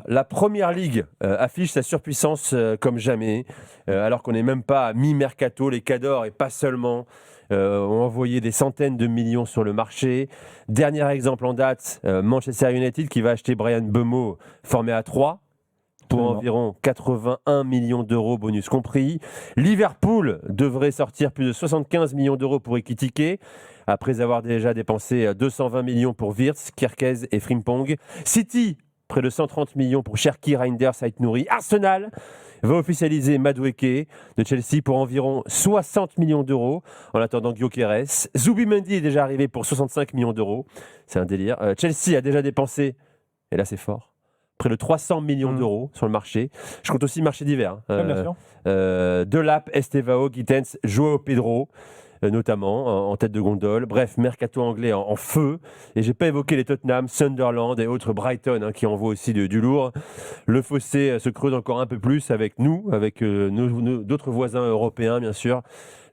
la Première Ligue affiche sa surpuissance comme jamais, alors qu'on n'est même pas à mi-mercato. Les Cadors, et pas seulement, ont envoyé des centaines de millions sur le marché. Dernier exemple en date, Manchester United qui va acheter Brian Mbeumo, formé à 3, pour environ 81 millions d'euros, bonus compris. Liverpool devrait sortir plus de 75 millions d'euros pour Ekitike, après avoir déjà dépensé 220 millions pour Wirtz, Kerkez et Frimpong. City, près de 130 millions pour Cherki, Reinders, Aït-Nouri. Arsenal va officialiser Madueke de Chelsea pour environ 60 millions d'euros, en attendant Gyökeres. Zubimendi est déjà arrivé pour 65 millions d'euros. C'est un délire. Chelsea a déjà dépensé, et là c'est fort, près de 300 millions d'euros sur le marché. Je compte aussi le marché d'hiver. Bien sûr. Delap, Estevao, Gittens, Joao Pedro, notamment en tête de gondole. Bref, mercato anglais en feu. Et j'ai pas évoqué les Tottenham, Sunderland et autres Brighton qui envoient aussi du lourd. Le fossé se creuse encore un peu plus avec nous, avec d'autres voisins européens, bien sûr.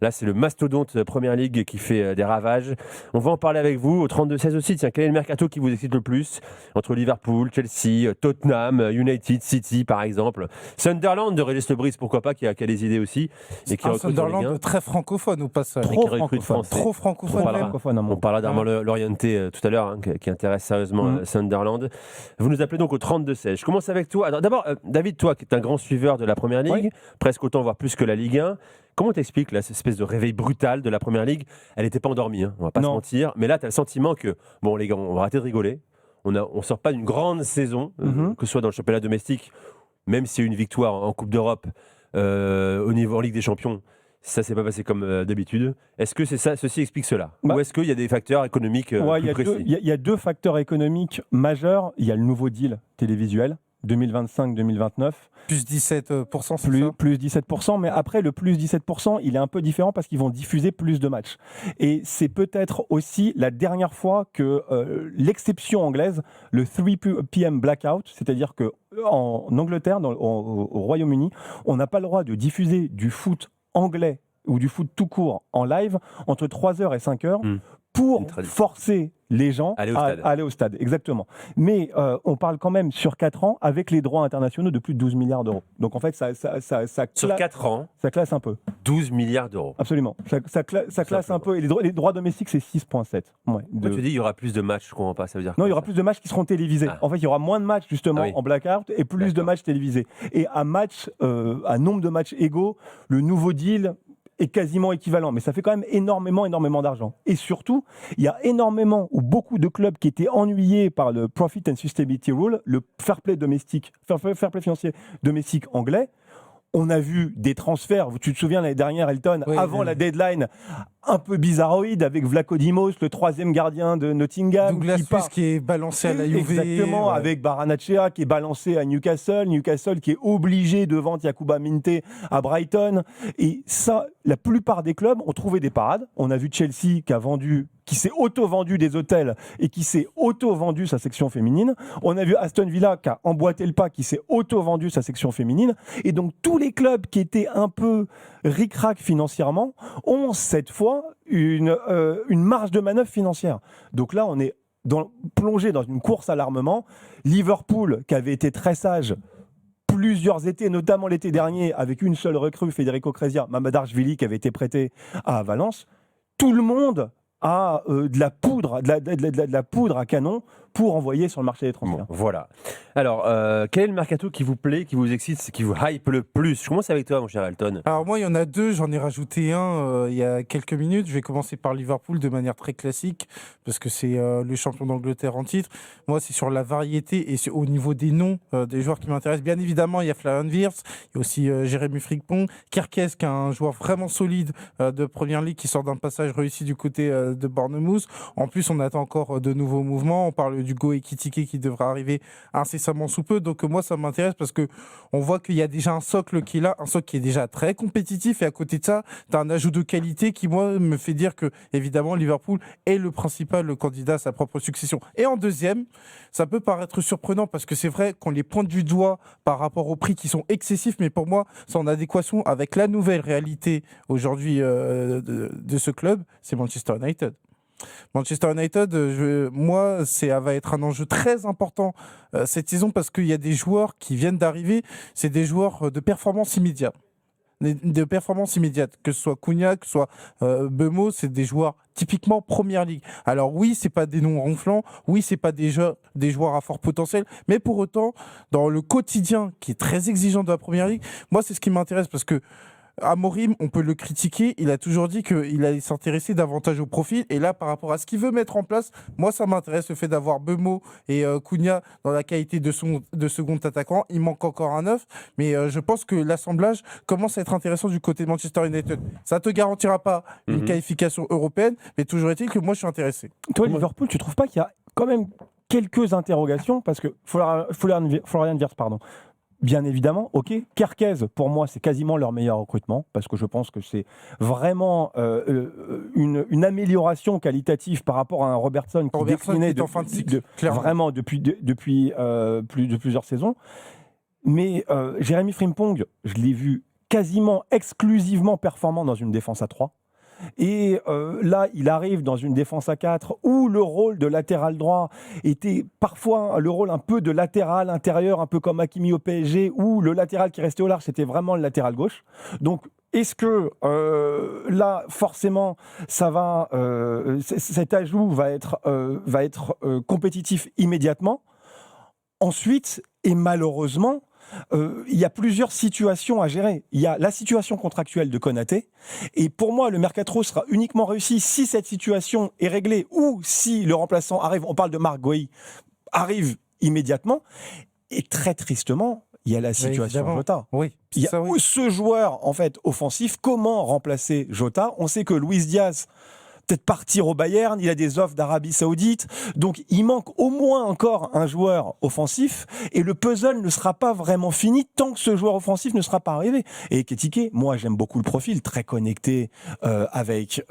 Là, c'est le mastodonte Première Ligue qui fait des ravages. On va en parler avec vous au 32-16 aussi. Tiens, quel est le mercato qui vous excite le plus entre Liverpool, Chelsea, Tottenham, United, City, par exemple. Sunderland de Régis Lebris, pourquoi pas, qui a des idées aussi. Et qui Sunderland très francophone au passage. Trop francophone. On parlera d'Armand Lorienté tout à l'heure, qui intéresse sérieusement Sunderland. Vous nous appelez donc au 32-16. Je commence avec toi. Alors, d'abord, David, toi qui es un grand suiveur de la Première Ligue, presque autant, voire plus que la Ligue 1. Comment t'expliques là, cette espèce de réveil brutal de la Première Ligue? Elle n'était pas endormie, on va pas se mentir. Mais là, tu as le sentiment que, bon les gars, on va arrêter de rigoler. On ne sort pas d'une grande saison, que ce soit dans le championnat domestique, même s'il y a eu une victoire en Coupe d'Europe, au niveau en Ligue des Champions. Ça s'est pas passé comme d'habitude. Est-ce que ceci explique cela? Ou est-ce qu'il y a des facteurs économiques plus précis? Il y a deux facteurs économiques majeurs. Il y a le nouveau deal télévisuel 2025-2029. Plus 17%, c'est ça ? Plus 17%, mais après, le plus 17%, il est un peu différent parce qu'ils vont diffuser plus de matchs. Et c'est peut-être aussi la dernière fois que l'exception anglaise, le 3 p.m. blackout, c'est-à-dire qu'en Angleterre, au Royaume-Uni, on n'a pas le droit de diffuser du foot anglais ou du foot tout court en live entre 3h et 5h pour forcer les gens à aller au stade. Exactement. Mais on parle quand même sur 4 ans avec les droits internationaux de plus de 12 milliards d'euros. Donc en fait, sur 4 ans, ça classe un peu. 12 milliards d'euros. Absolument. Ça classe un peu. Et les droits domestiques, c'est 6,7. Ouais, tu dis qu'il y aura plus de matchs, je comprends pas. Ça veut dire non, il y aura plus de matchs qui seront télévisés. En fait, il y aura moins de matchs justement en blackout et plus de matchs télévisés. Et à nombre de matchs égaux, le nouveau deal est quasiment équivalent, mais ça fait quand même énormément d'argent. Et surtout, il y a énormément ou beaucoup de clubs qui étaient ennuyés par le Profit and Sustainability Rule, le fair play financier domestique anglais. On a vu des transferts, tu te souviens l'année dernière, Elton, avant la deadline, un peu bizarroïde avec Vlaco Dimos, le 3e gardien de Nottingham. Douglas Luiz qui est balancé à la Juve. Exactement, avec Barrenetxea qui est balancé à Newcastle. Newcastle qui est obligé de vendre Yacouba Minteh à Brighton. Et ça, la plupart des clubs ont trouvé des parades. On a vu Chelsea qui s'est auto-vendu des hôtels et qui s'est auto-vendu sa section féminine. On a vu Aston Villa qui a emboîté le pas, qui s'est auto-vendu sa section féminine. Et donc tous les clubs qui étaient un peu ric-rac financièrement ont cette fois une marge de manœuvre financière. Donc là, on est plongé dans une course à l'armement. Liverpool, qui avait été très sage plusieurs étés, notamment l'été dernier, avec une seule recrue, Federico Chiesa, Mamadashvili, qui avait été prêté à Valence. Tout le monde a de la poudre à canon pour envoyer sur le marché des transferts. Bon, voilà. Alors, quel est le mercato qui vous plaît, qui vous excite, qui vous hype le plus? Je commence avec toi, mon cher Elton. Alors moi, il y en a deux. J'en ai rajouté un il y a quelques minutes. Je vais commencer par Liverpool de manière très classique, parce que c'est le champion d'Angleterre en titre. Moi, c'est sur la variété et au niveau des noms des joueurs qui m'intéressent. Bien évidemment, il y a Florian Wirtz, il y a aussi Jérémy Frimpong, Kerkez, qui est un joueur vraiment solide de Première Ligue, qui sort d'un passage réussi du côté de Bournemouth. En plus, on attend encore de nouveaux mouvements. On parle du Go Ekitike qui devra arriver incessamment sous peu. Donc moi, ça m'intéresse parce que on voit qu'il y a déjà un socle qui est là, un socle qui est déjà très compétitif. Et à côté de ça, tu as un ajout de qualité qui, moi, me fait dire que, évidemment, Liverpool est le principal candidat à sa propre succession. Et en deuxième, ça peut paraître surprenant parce que c'est vrai qu'on les pointe du doigt par rapport aux prix qui sont excessifs, mais pour moi, c'est en adéquation avec la nouvelle réalité aujourd'hui de ce club, c'est Manchester United. Manchester United, moi, ça va être un enjeu très important cette saison parce qu'il y a des joueurs qui viennent d'arriver, c'est des joueurs de performance immédiate. De performance immédiate, que ce soit Cunha, que ce soit Bemo, c'est des joueurs typiquement Première Ligue. Alors oui, c'est pas des noms ronflants, oui, c'est pas des joueurs à fort potentiel, mais pour autant, dans le quotidien qui est très exigeant de la Première Ligue, moi c'est ce qui m'intéresse parce que Amorim, on peut le critiquer, il a toujours dit qu'il allait s'intéresser davantage au profil, et là, par rapport à ce qu'il veut mettre en place, moi, ça m'intéresse le fait d'avoir Bemo et Cunha dans la qualité de second attaquant. Il manque encore un neuf, mais je pense que l'assemblage commence à être intéressant du côté de Manchester United. Ça ne te garantira pas une qualification européenne, mais toujours est-il que moi, je suis intéressé. Toi, Liverpool, tu ne trouves pas qu'il y a quand même quelques interrogations, parce que Florian Wirtz, pardon, bien évidemment, ok. Kerkez, pour moi, c'est quasiment leur meilleur recrutement, parce que je pense que c'est vraiment une amélioration qualitative par rapport à un Robertson qui déclinait en fin de cycle, vraiment depuis plusieurs saisons. Mais Jérémy Frimpong, je l'ai vu quasiment exclusivement performant dans une défense à 3. Et là, il arrive dans une défense à 4 où le rôle de latéral droit était parfois le rôle un peu de latéral intérieur, un peu comme Hakimi au PSG, où le latéral qui restait au large, c'était vraiment le latéral gauche. Donc, est-ce que là, forcément, ça va, cet ajout va être compétitif immédiatement? Ensuite, et malheureusement, il y a plusieurs situations à gérer. Il y a la situation contractuelle de Konaté, et pour moi, le mercato sera uniquement réussi si cette situation est réglée ou si le remplaçant arrive. On parle de Marc Guéhi, arrive immédiatement. Et très tristement, il y a la situation Jota. Oui, il y a ce joueur en fait offensif. Comment remplacer Jota? On sait que Luis Diaz peut-être partir au Bayern, il a des offres d'Arabie Saoudite, donc il manque au moins encore un joueur offensif, et le puzzle ne sera pas vraiment fini tant que ce joueur offensif ne sera pas arrivé. Et Ekitike, moi j'aime beaucoup le profil, très connecté avec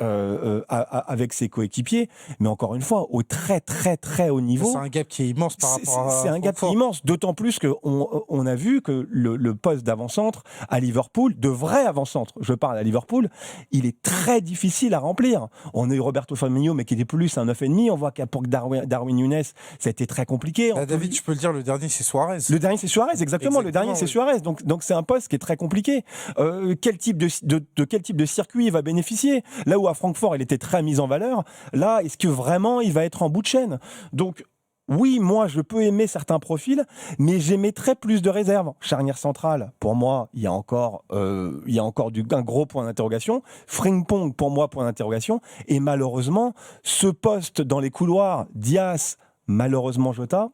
ses coéquipiers, mais encore une fois, au très très très haut niveau. C'est un gap qui est immense par rapport à... C'est un gap qui est immense, d'autant plus qu'on a vu que le poste d'avant-centre à Liverpool, de vrai avant-centre, je parle à Liverpool, il est très difficile à remplir. On a eu Roberto Firmino, mais qui était plus un 9,5. On voit qu'à pour Darwin Núñez, ça a été très compliqué. David, je peux le dire, le dernier, c'est Suarez. Le dernier, c'est Suarez, exactement. Le dernier, c'est Suarez. Donc c'est un poste qui est très compliqué. Quel type de circuit il va bénéficier? Là où à Francfort, il était très mis en valeur, là, est-ce que vraiment il va être en bout de chaîne? Donc, oui, moi, je peux aimer certains profils, mais j'émettrais plus de réserves. Charnière centrale, pour moi, il y a encore un gros point d'interrogation. Frimpong, pour moi, point d'interrogation. Et malheureusement, ce poste dans les couloirs, Diaz, malheureusement Jota,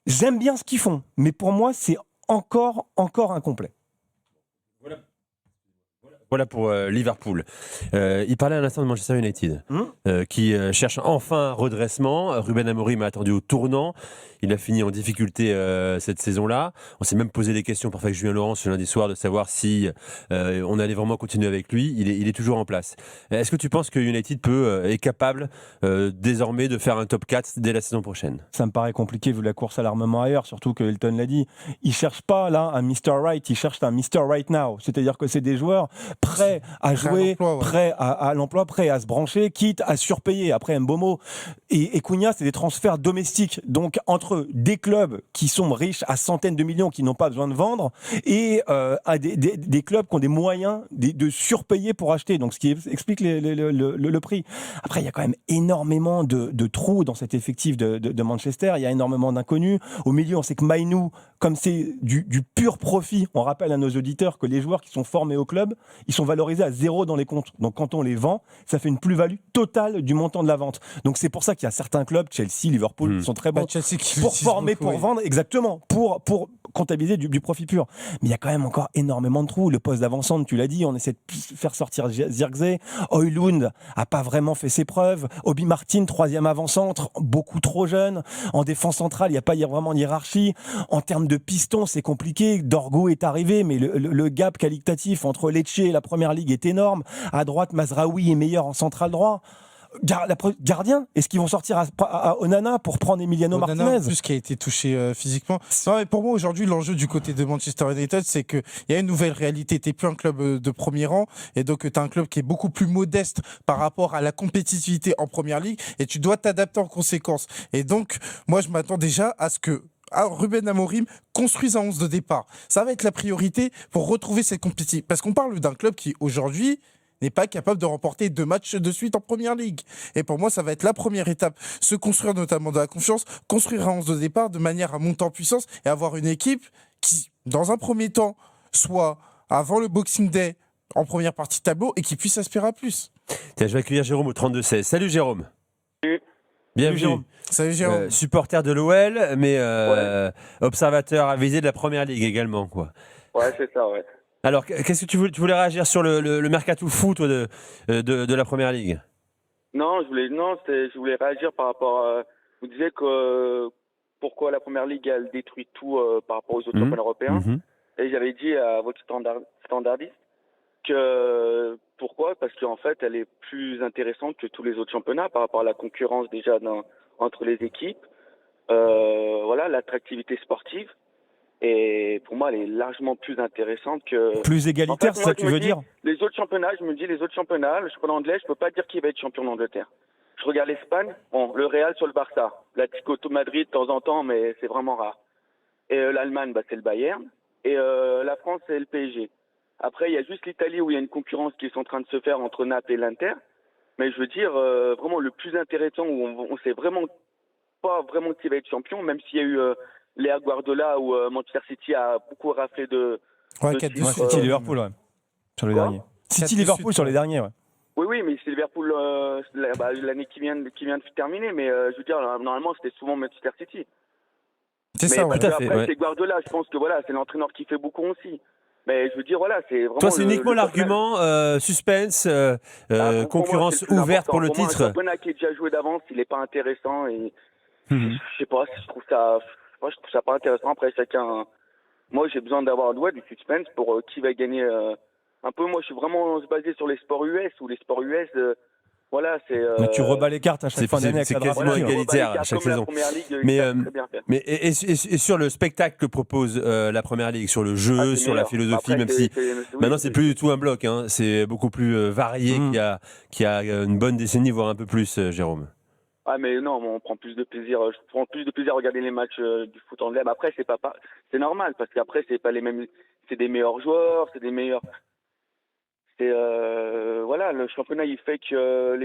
j'aime bien ce qu'ils font, mais pour moi, c'est encore incomplet. Voilà pour Liverpool. Il parlait à l'instant de Manchester United, qui cherche enfin un redressement. Ruben Amorim a attendu au tournant. Il a fini en difficulté cette saison-là. On s'est même posé des questions parfois avec Julien Laurence ce lundi soir de savoir si on allait vraiment continuer avec lui. Il est toujours en place. Est-ce que tu penses que United est capable désormais de faire un top 4 dès la saison prochaine? Ça me paraît compliqué vu la course à l'armement ailleurs, surtout que Elton l'a dit. Il ne cherche pas là un Mr. Right, il cherche un Mr. Right Now. C'est-à-dire que c'est des joueurs prêts à jouer, prêts à l'emploi, prêts à se brancher, quitte à surpayer. Après Mbomo et Cunha, c'est des transferts domestiques. Donc entre des clubs qui sont riches à centaines de millions, qui n'ont pas besoin de vendre, et à des clubs qui ont des moyens de surpayer pour acheter. Donc ce qui explique le prix. Après, il y a quand même énormément de trous dans cet effectif de Manchester. Il y a énormément d'inconnus. Au milieu, on sait que Mainoo, comme c'est du pur profit, on rappelle à nos auditeurs que les joueurs qui sont formés au club, ils sont valorisés à 0 dans les comptes. Donc quand on les vend, ça fait une plus-value totale du montant de la vente. Donc c'est pour ça qu'il y a certains clubs, Chelsea, Liverpool, qui sont très bons pour former, pour vendre, exactement, pour comptabiliser du profit pur. Mais il y a quand même encore énormément de trous. Le poste d'avant-centre, tu l'as dit, on essaie de faire sortir Zirkzee. Højlund a pas vraiment fait ses preuves. Obi Martin, troisième avant-centre, beaucoup trop jeune. En défense centrale, il n'y a pas vraiment de hiérarchie. En termes de piston, c'est compliqué. Dorgo est arrivé, mais le gap qualitatif entre Lecce et la Première Ligue est énorme. À droite, Mazraoui est meilleur en central droit. Gardien, est-ce qu'ils vont sortir à Onana pour prendre Emiliano Onana, Martinez? plus qui a été touché physiquement. Non, mais pour moi, aujourd'hui, l'enjeu du côté de Manchester United, c'est qu'il y a une nouvelle réalité. Tu n'es plus un club de premier rang, et donc tu as un club qui est beaucoup plus modeste par rapport à la compétitivité en première ligue, et tu dois t'adapter en conséquence. Et donc, moi, je m'attends déjà à ce que Ruben Amorim construise un 11 de départ. Ça va être la priorité pour retrouver cette compétition. Parce qu'on parle d'un club qui, aujourd'hui, n'est pas capable de remporter 2 matchs de suite en première ligue. Et pour moi, ça va être la première étape. Se construire notamment de la confiance, construire un 11 de départ de manière à monter en puissance et avoir une équipe qui, dans un premier temps, soit avant le Boxing Day en première partie de tableau et qui puisse aspirer à plus. Tiens, je vais accueillir Jérôme au 32-16. Salut Jérôme. Salut. Bienvenue. Salut Jérôme. Supporter de l'OL, mais observateur avisé de la première ligue également, quoi. Ouais, c'est ça, ouais. Alors, qu'est-ce que tu voulais réagir sur le mercato foot de la première ligue? Non, je voulais réagir par rapport à... Vous disiez que pourquoi la première ligue, elle détruit tout par rapport aux autres championnats européens. Et j'avais dit à votre standardiste que pourquoi? Parce qu'en fait, elle est plus intéressante que tous les autres championnats par rapport à la concurrence déjà entre les équipes. Voilà, l'attractivité sportive. Et pour moi, elle est largement plus intéressante que... Plus égalitaire, c'est ça que tu veux dire? Les autres championnats, le championnat anglais, je peux pas dire qui va être champion d'Angleterre. Je regarde l'Espagne, bon, le Real sur le Barça, l'Atlético de Madrid de temps en temps, mais c'est vraiment rare. Et l'Allemagne, c'est le Bayern. Et la France, c'est le PSG. Après, il y a juste l'Italie où il y a une concurrence qui est en train de se faire entre Naples et l'Inter. Mais je veux dire, vraiment le plus intéressant, où on sait vraiment pas vraiment qui va être champion, même s'il y a eu Léa Guardiola où Manchester City a beaucoup raflé de... Ouais, City-Liverpool, ouais. Sur les derniers. City-Liverpool sur les derniers, ouais. Oui, mais c'est Liverpool l'année qui vient de terminer, mais je veux dire, normalement, c'était souvent Manchester City. C'est ça, ouais. Tout à fait. Après, Ouais. c'est Guardiola, je pense que voilà, c'est l'entraîneur qui fait beaucoup aussi. Mais je veux dire, voilà, c'est vraiment... Toi, c'est uniquement le l'argument suspense, pour concurrence moi, c'est le plus ouverte pour le important. titre. Pour moi, un championnat qui est déjà joué d'avance, il n'est pas intéressant et Mhm. je sais pas, je trouve ça pas intéressant. Après, chacun... Moi, j'ai besoin d'avoir du suspense pour qui va gagner un peu. Moi, je suis vraiment basé sur les sports US, ou les sports US, voilà, c'est... Mais tu rebats les cartes à chaque fin d'année avec c'est la draft. quasiment Voilà, égalitaire à chaque comme saison. la première ligue, Mais, très bien fait. Mais et sur le spectacle que propose la première ligue, sur le jeu, Ah, c'est sur la meilleur. philosophie, Après, même si maintenant c'est plus du tout un bloc, hein, c'est beaucoup plus varié qu'il y a une bonne décennie, voire un peu plus, Jérôme. Ah mais non, on prend plus de plaisir. Je prends plus de plaisir à regarder les matchs du foot anglais. Mais après, c'est normal parce qu'après c'est pas les mêmes. C'est des meilleurs joueurs, c'est des meilleurs. C'est voilà, le championnat il fait que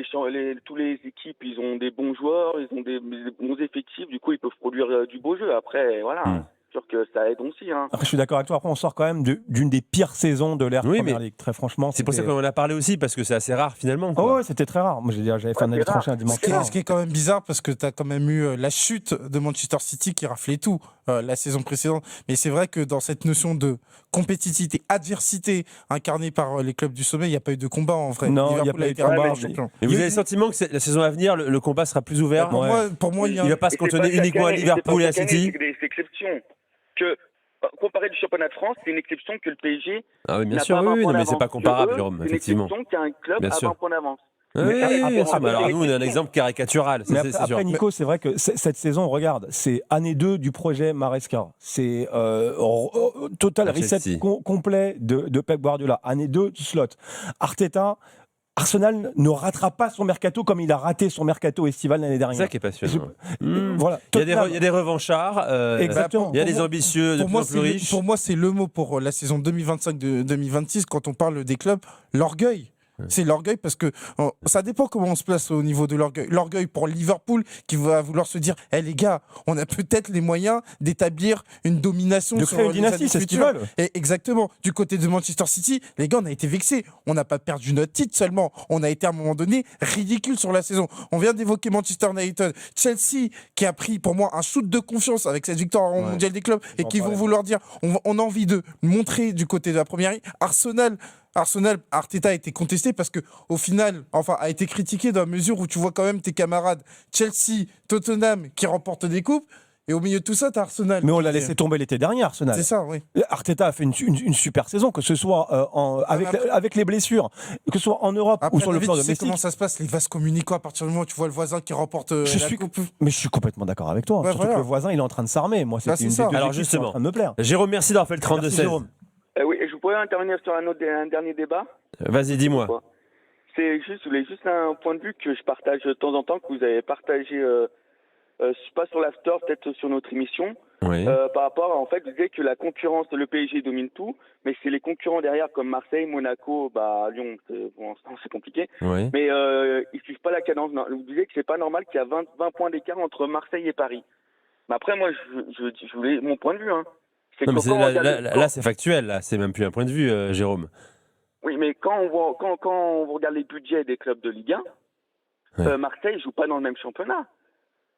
tous les équipes ils ont des bons joueurs, ils ont des bons effectifs. Du coup, ils peuvent produire du beau jeu. Après, voilà. C'est sûr que ça aide aussi. Hein. Après, je suis d'accord avec toi. Après, on sort quand même d'une des pires saisons de l'ère Première Ligue. Très franchement. C'est pour ça qu'on en a parlé aussi, parce que c'est assez rare finalement. Oh ouais, c'était très rare. Moi, j'avais fait un avis tranché un dimanche soir. Ce qui est quand même bizarre, parce que tu as quand même eu la chute de Manchester City qui raflait tout la saison précédente. Mais c'est vrai que dans cette notion de compétitivité, adversité incarnée par les clubs du sommet, il n'y a pas eu de combat en vrai. Non, il n'y a pas eu de combat. Et vous avez le sentiment que la saison à venir, le combat sera plus ouvert? Pour moi, il ne va pas se cantonner uniquement à Liverpool et à City. C'est des exceptions. Comparé du championnat de France, c'est une exception que le PSG. Ah oui, bien sûr, oui, mais c'est pas comparable, Jérôme, effectivement. C'est une exception qu'il y a un club à 20 points d'avance. Oui, alors nous, on a un exemple caricatural. Après, Nico, c'est vrai que cette saison, regarde, c'est année 2 du projet Maresca. C'est total reset complet de Pep Guardiola. Année 2, slot. Arteta. Arsenal ne ratera pas son mercato comme il a raté son mercato estival l'année dernière. C'est ça qui est passionnant. Voilà. Il y a des revanchards, exactement. Il y a des ambitieux, de plus en plus riches. Pour moi, c'est le mot pour la saison 2025-2026, quand on parle des clubs, l'orgueil. C'est l'orgueil parce que ça dépend comment on se place au niveau de l'orgueil. L'orgueil pour Liverpool qui va vouloir se dire les gars, on a peut-être les moyens d'établir une domination de créer une dynastie, c'est ce qu'ils veulent. Et exactement. Du côté de Manchester City, les gars, on a été vexés. On n'a pas perdu notre titre seulement. On a été à un moment donné ridicule sur la saison. On vient d'évoquer Manchester United. Chelsea qui a pris pour moi un shoot de confiance avec cette victoire au Mondial des clubs et qui vont vouloir dire on a envie de montrer du côté de la première ligue. Arsenal, Arteta a été contesté parce que au final, a été critiqué dans la mesure où tu vois quand même tes camarades Chelsea, Tottenham qui remportent des coupes. Et au milieu de tout ça, t'as Arsenal. Mais on l'a laissé tomber l'été dernier, Arsenal. C'est ça, oui. Arteta a fait une super saison, que ce soit avec les blessures, que ce soit en Europe Après, ou sur le plan tu sais domestique. comment ça se passe, les vases communicants, à partir du moment où tu vois le voisin qui remporte la coupe. Mais je suis complètement d'accord avec toi. Ouais, Surtout voilà. que le voisin, il est en train de s'armer. Moi, c'était c'est une ça. des deux Alors, équipes qui sont justement. en train de me plaire. Jérôme, merci d'avoir fait le Merci, 32-16. Jérôme. Oui, et je pourrais intervenir sur un dernier débat. Vas-y, dis-moi. Je voulais juste un point de vue que je partage de temps en temps, que vous avez partagé, pas sur l'after, peut-être sur notre émission, Oui. par rapport à, en fait, vous disiez que la concurrence, le PSG domine tout, mais c'est les concurrents derrière comme Marseille, Monaco, Lyon, pour l'instant c'est compliqué, Oui. mais ils suivent pas la cadence. Non, vous disiez que c'est pas normal qu'il y a 20 points d'écart entre Marseille et Paris. Mais après, moi, je voulais mon point de vue, hein. C'est Non, que mais quand on regarde- là, c'est factuel. Là, c'est même plus un point de vue, Jérôme. Oui, mais quand on regarde les budgets des clubs de Ligue 1, Ouais. Marseille joue pas dans le même championnat.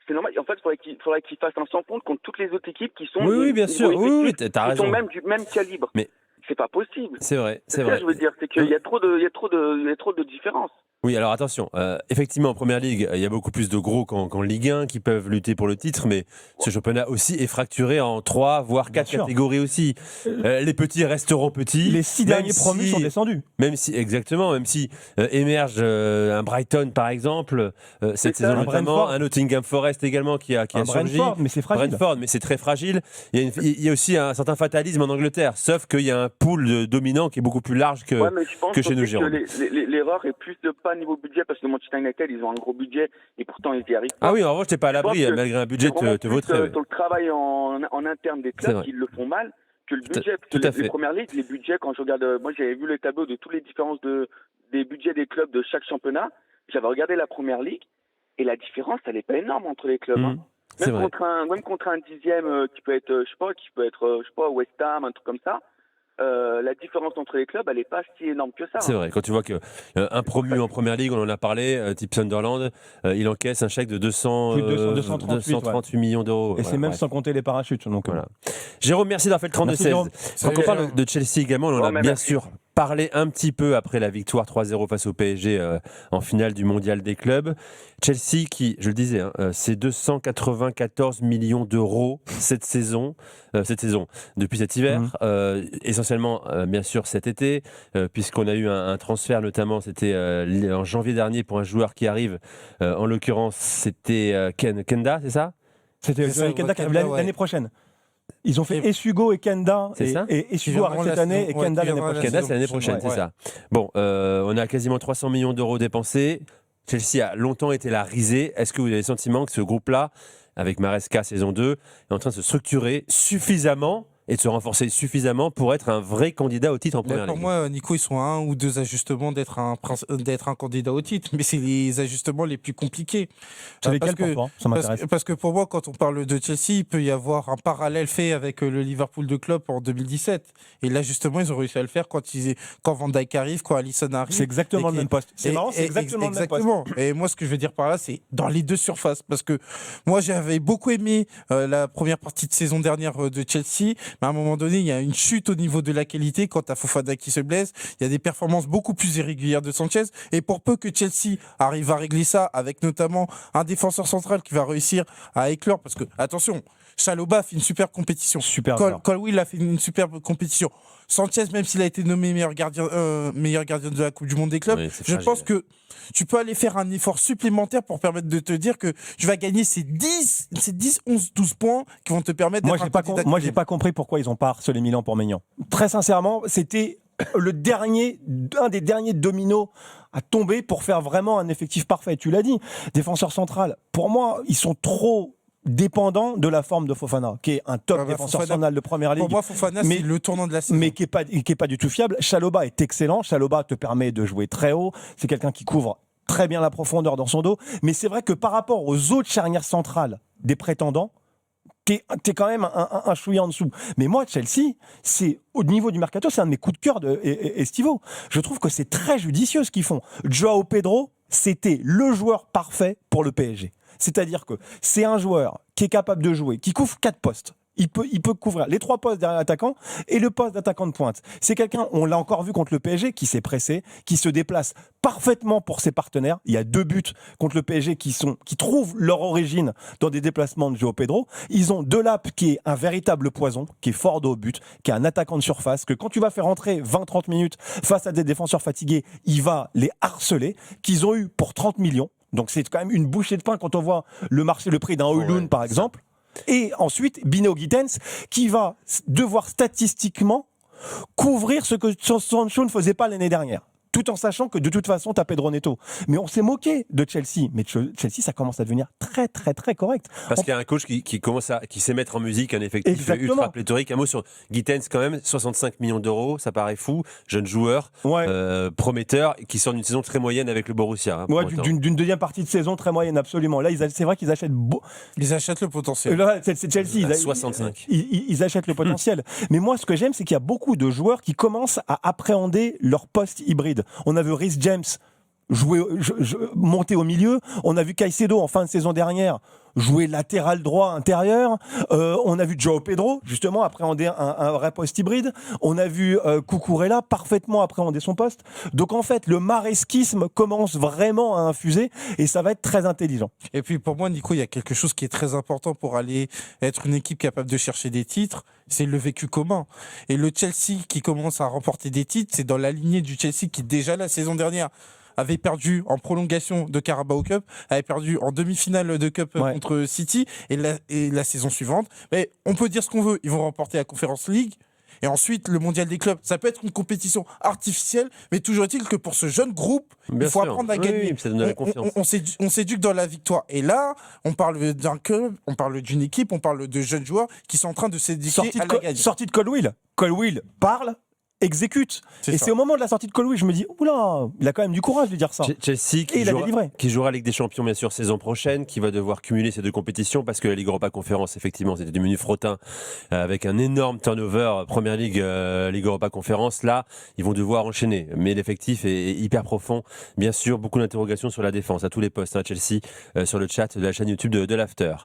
C'est normal. En fait, il faudrait qu'ils fassent un sans compte contre toutes les autres équipes qui sont. Oui, bien sûr. Oui, t'as qui raison. sont même du même calibre. Mais- c'est pas possible. C'est vrai, C'est c'est ça vrai. que je veux dire, c'est qu'il y a trop de différences. Oui, alors attention, effectivement, en Première Ligue, il y a beaucoup plus de gros qu'en Ligue 1 qui peuvent lutter pour le titre, mais ce championnat aussi est fracturé en 3, voire 4 sûr. catégories aussi. Les petits resteront petits. Les 6 même derniers promus sont descendus. Même si émerge un Brighton, par exemple, cette C'est ça. saison Un notamment, Brentford. un Nottingham Forest également qui a surgi. Brentford, mais c'est fragile. Brentford, mais c'est très fragile. Il y a aussi un certain fatalisme en Angleterre, sauf qu'il y a un pool dominant qui est beaucoup plus large que... Ouais, mais je pense que chez nous, aussi Jérôme. l'erreur est plus de pas niveau budget, parce que Manchester United, ils ont un gros budget et pourtant ils y arrivent pas. Ah oui, en revanche, t'es pas à l'abri, Je pense que malgré un budget C'est vraiment te plus, vautrait. oui. sur le travail en interne des C'est clubs vrai. qui le font mal que le Tout à- budget. Parce tout que à fait. les premières ligues, les budgets, quand je regarde, moi j'avais vu le tableau de toutes les différences des budgets des clubs de chaque championnat. J'avais regardé la première ligue et la différence, elle est pas énorme entre les clubs. Hein. C'est vrai. Même contre un dixième qui peut être, West Ham, un truc comme ça. La différence entre les clubs, elle n'est pas si énorme que ça. C'est vrai, quand tu vois que un promu en première ligue, on en a parlé, type Sunderland, il encaisse un chèque de 238 millions d'euros. Et Voilà, c'est même bref. sans compter les parachutes. Donc, Voilà. Jérôme, merci d'avoir fait le Merci, 32-16. Jérôme. Quand Salut, on parle Jérôme. de Chelsea également, on en a mais bien merci. sûr parlé un petit peu après la victoire 3-0 face au PSG en finale du mondial des clubs. Chelsea qui, je le disais, c'est 294 millions d'euros cette saison, depuis cet hiver, essentiellement bien sûr cet été, puisqu'on a eu un transfert notamment, c'était en janvier dernier pour un joueur qui arrive, en l'occurrence c'était Kenda, c'est ça? C'était C'est ça, Kenda qui arrive Kenda, ouais. l'année prochaine. Ils ont fait Et- Essugo et Kenda. C'est ça Et Essugo arrive cette année et Kenda l'année prochaine. Kenda, c'est l'année prochaine, c'est ça. Bon, on a quasiment 300 millions d'euros dépensés. Chelsea a longtemps été la risée. Est-ce que vous avez le sentiment que ce groupe-là, avec Maresca saison 2, est en train de se structurer suffisamment et de se renforcer suffisamment pour être un vrai candidat au titre en première Pour ligue? moi, Nico, ils sont à 1 ou 2 ajustements d'être un candidat au titre, mais c'est les ajustements les plus compliqués. C'est lesquels Parce que- pour toi? Ça m'intéresse. Parce que pour moi, quand on parle de Chelsea, il peut y avoir un parallèle fait avec le Liverpool de Klopp en 2017. Et là, justement, ils ont réussi à le faire quand Van Dijk arrive, quand Alisson arrive. C'est exactement Et le même poste. C'est Et- marrant, c'est et- exactement le même poste. exactement. Et moi, ce que je veux dire par là, c'est dans les deux surfaces. Parce que moi, j'avais beaucoup aimé la première partie de saison dernière de Chelsea. Mais à un moment donné, il y a une chute au niveau de la qualité. Quand tu as Fofana qui se blesse, il y a des performances beaucoup plus irrégulières de Sanchez. Et pour peu que Chelsea arrive à régler ça, avec notamment un défenseur central qui va réussir à éclore. Parce que, attention, Chalobah fait une superbe compétition. Super. Colwill a fait une superbe compétition. Sanchez, même s'il a été nommé meilleur gardien de la Coupe du Monde des clubs, Oui, c'est je fragile. pense que tu peux aller faire un effort supplémentaire pour permettre de te dire que tu vas gagner ces 10, 11, 12 points qui vont te permettre Moi, d'être j'ai un pas, candidat moi, j'ai crédible. pas compris pourquoi ils n'ont pas harcelé Milan pour Maignan. Très sincèrement, c'était un des derniers dominos à tomber pour faire vraiment un effectif parfait. Tu l'as dit, défenseur central. Pour moi, ils sont trop dépendants de la forme de Fofana, qui est un top Ah bah, défenseur Fofana, central de première ligue. Pour moi, Fofana, Mais- c'est le tournant de la saison. Mais qui est pas du tout fiable. Chalobah est excellent. Chalobah te permet de jouer très haut. C'est quelqu'un qui couvre très bien la profondeur dans son dos. Mais c'est vrai que par rapport aux autres charnières centrales des prétendants, t'es quand même un chouïa en dessous. Mais moi, Chelsea, c'est au niveau du mercato, c'est un de mes coups de cœur estival. Je trouve que c'est très judicieux ce qu'ils font. Joao Pedro, c'était le joueur parfait pour le PSG. C'est-à-dire que c'est un joueur qui est capable de jouer, qui couvre 4 postes. Il peut couvrir les 3 postes derrière l'attaquant et le poste d'attaquant de pointe. C'est quelqu'un, on l'a encore vu contre le PSG, qui s'est pressé, qui se déplace parfaitement pour ses partenaires. Il y a 2 buts contre le PSG qui trouvent leur origine dans des déplacements de João Pedro. Ils ont Delap qui est un véritable poison, qui est fort de haut but, qui est un attaquant de surface, que quand tu vas faire rentrer 20-30 minutes face à des défenseurs fatigués, il va les harceler, qu'ils ont eu pour 30 millions. Donc c'est quand même une bouchée de pain quand on voit le prix d'un Højlund par exemple. Et ensuite, Bino Gittens qui va devoir statistiquement couvrir ce que Sancho ne faisait pas l'année dernière. Tout en sachant que de toute façon, tu as Pedro Neto. Mais on s'est moqué de Chelsea. Mais Chelsea, ça commence à devenir très, très, très correct. Parce qu'il y a un coach qui sait mettre en musique un effectif Exactement. ultra pléthorique. Un mot sur Gittens quand même, 65 millions d'euros, ça paraît fou. Jeune joueur, prometteur, qui sort d'une saison très moyenne avec le Borussia. D'une deuxième partie de saison très moyenne, absolument. Là, c'est vrai qu'ils achètent... Ils achètent le potentiel. Là, c'est Chelsea. 65. Ils achètent le potentiel. Mais moi, ce que j'aime, c'est qu'il y a beaucoup de joueurs qui commencent à appréhender leur poste hybride. On a vu Reece James monter au milieu. On a vu Caicedo en fin de saison dernière jouer latéral droit intérieur. On a vu João Pedro justement appréhender un vrai poste hybride. On a vu Cucurella parfaitement appréhender son poste. Donc en fait, le maresquisme commence vraiment à infuser et ça va être très intelligent. Et puis pour moi, Nico, il y a quelque chose qui est très important pour aller être une équipe capable de chercher des titres, c'est le vécu commun. Et le Chelsea qui commence à remporter des titres, c'est dans la lignée du Chelsea qui déjà la saison dernière avait perdu en prolongation de Carabao Cup, avait perdu en demi-finale de Cup contre City, et la saison suivante, mais on peut dire ce qu'on veut, ils vont remporter la Conference League, et ensuite le Mondial des clubs. Ça peut être une compétition artificielle, mais toujours est-il que pour ce jeune groupe, il faut apprendre à gagner. Ça donne la confiance. On s'éduque dans la victoire. Et là, on parle d'un club, on parle d'une équipe, on parle de jeunes joueurs qui sont en train de s'éduquer à la gagner. Sortie de Colwill. Colwill parle, exécute. C'est au moment de la sortie de Colwill, je me dis, oula, il a quand même du courage de dire ça. Chelsea qui jouera Ligue des Champions bien sûr saison prochaine, qui va devoir cumuler ces 2 compétitions parce que la Ligue Europa Conférence, effectivement, c'était du menu frottin avec un énorme turnover. Première Ligue, Ligue Europa Conférence, là, ils vont devoir enchaîner. Mais l'effectif est hyper profond. Bien sûr, beaucoup d'interrogations sur la défense à tous les postes, Chelsea, sur le chat de la chaîne YouTube de l'After.